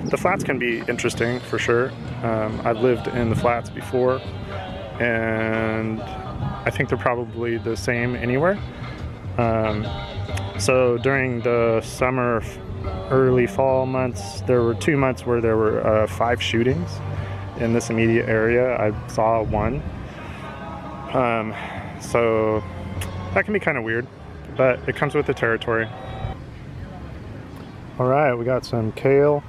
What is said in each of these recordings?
The flats can be interesting for sure. I've lived in the flats before, and I think they're probably the same anywhere. So during the summer, early fall months, there were 2 months where there were 5 shootings in this immediate area. I saw one. So that can be kind of weird, but it comes with the territory. All right, we got some kale.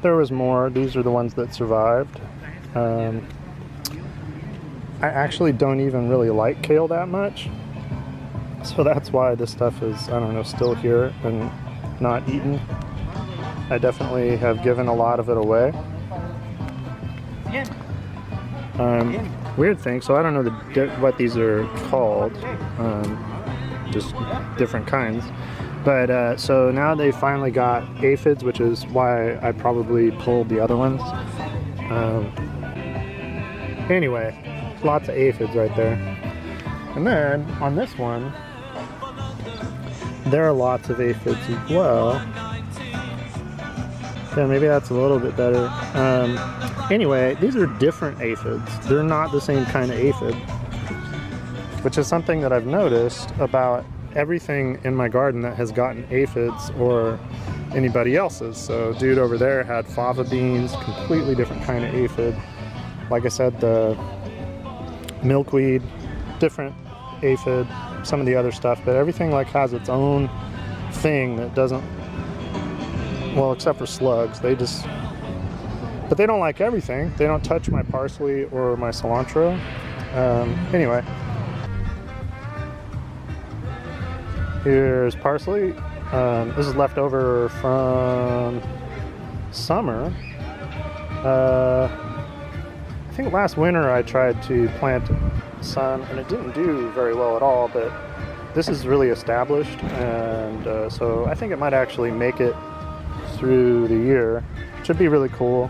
There was more. These are the ones that survived. I actually don't even really like kale that much, so that's why this stuff is, I don't know, still here and not eaten. I definitely have given a lot of it away. Weird thing, so I don't know what these are called, just different kinds. But so now they finally got aphids, which is why I probably pulled the other ones. Anyway, lots of aphids right there. And then on this one, there are lots of aphids as well. Yeah, maybe that's a little bit better. Anyway, these are different aphids. They're not the same kind of aphid, which is something that I've noticed about everything in my garden that has gotten aphids or anybody else's. So dude over there had fava beans, completely different kind of aphid. Like I said, the milkweed, different aphid, some of the other stuff, but everything like has its own thing that doesn't, well, except for slugs, but they don't like everything. They don't touch my parsley or my cilantro. Anyway, here's parsley. This is leftover from summer. I think last winter I tried to plant some and it didn't do very well at all, but this is really established, and so I think it might actually make it through the year. Should be really cool.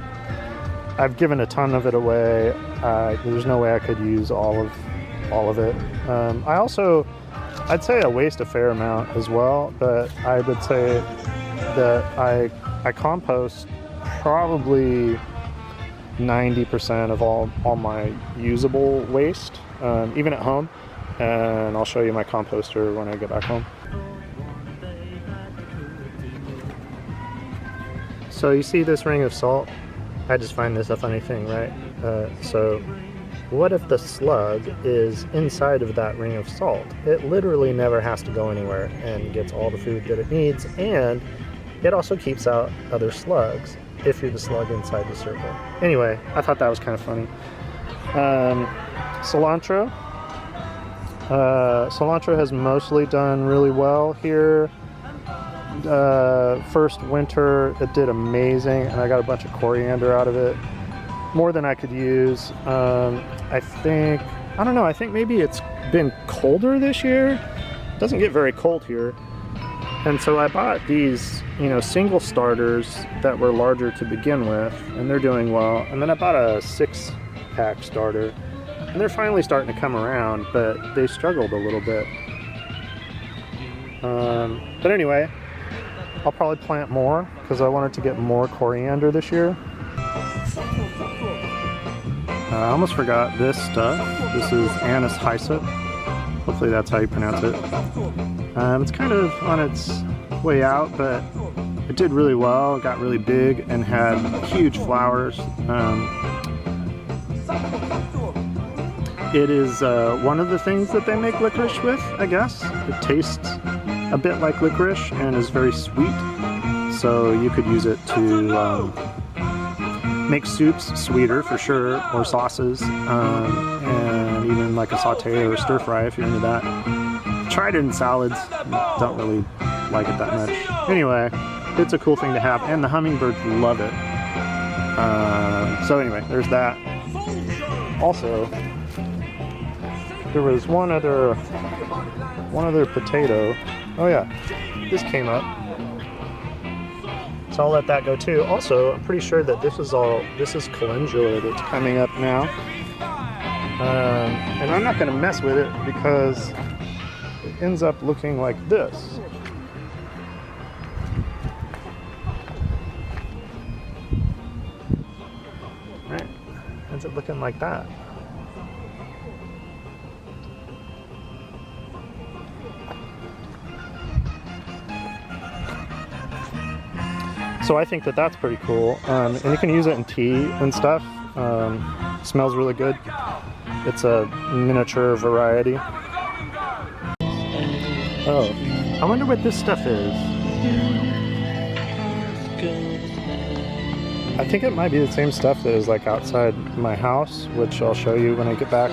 I've given a ton of it away. There's no way I could use all of it. I'd say I waste a fair amount as well, but I would say that I compost probably 90% of all my usable waste, even at home. And I'll show you my composter when I get back home. So you see this ring of salt? I just find this a funny thing, right? So what if the slug is inside of that ring of salt? It literally never has to go anywhere and gets all the food that it needs, and it also keeps out other slugs if you're the slug inside the circle. Anyway, I thought that was kind of funny. Cilantro. Cilantro has mostly done really well here. First winter it did amazing, and I got a bunch of coriander out of it, more than I could use. I think maybe it's been colder this year. It doesn't get very cold here, and so I bought these, single starters that were larger to begin with, and they're doing well. And then I bought a 6-pack starter, and they're finally starting to come around, but they struggled a little bit. But anyway, I'll probably plant more because I wanted to get more coriander this year. I almost forgot this stuff. This is anise hyssop. Hopefully that's how you pronounce it. It's kind of on its way out, but it did really well. It got really big and had huge flowers. It is one of the things that they make licorice with, I guess. It tastes a bit like licorice and is very sweet, so you could use it to make soups sweeter for sure, or sauces, and even like a saute or a stir fry if you're into that. Tried it in salads, don't really like it that much. Anyway, it's a cool thing to have, and the hummingbirds love it. So anyway, there's that. Also, there was one other potato. Oh yeah, this came up. So I'll let that go too. Also, I'm pretty sure that this is calendula that's coming up now. And I'm not gonna mess with it because it ends up looking like this. is it looking like that? So I think that that's pretty cool, and you can use it in tea and stuff. Smells really good. It's a miniature variety. Oh, I wonder what this stuff is. I think it might be the same stuff that is like outside my house, which I'll show you when I get back.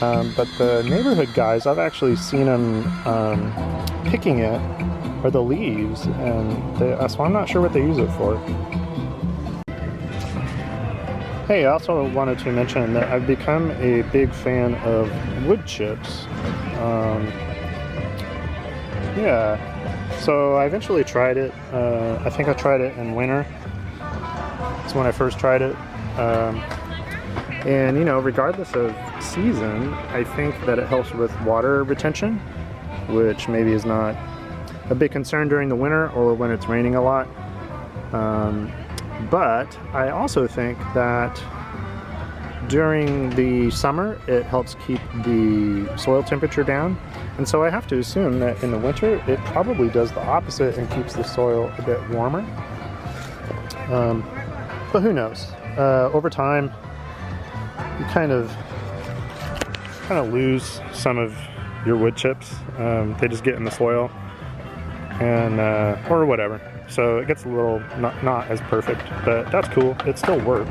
But the neighborhood guys, I've actually seen them picking it, or the leaves, and so I'm not sure what they use it for. Hey, I also wanted to mention that I've become a big fan of wood chips. Yeah, so I eventually tried it. I think I tried it in winter. That's when I first tried it. And you know, regardless of season, I think that it helps with water retention, which maybe is not a big concern during the winter or when it's raining a lot. But I also think that during the summer it helps keep the soil temperature down, and so I have to assume that in the winter it probably does the opposite and keeps the soil a bit warmer. But who knows? Over time you kind of lose some of your wood chips. They just get in the soil and or whatever, so it gets a little not as perfect, but that's cool. It still works.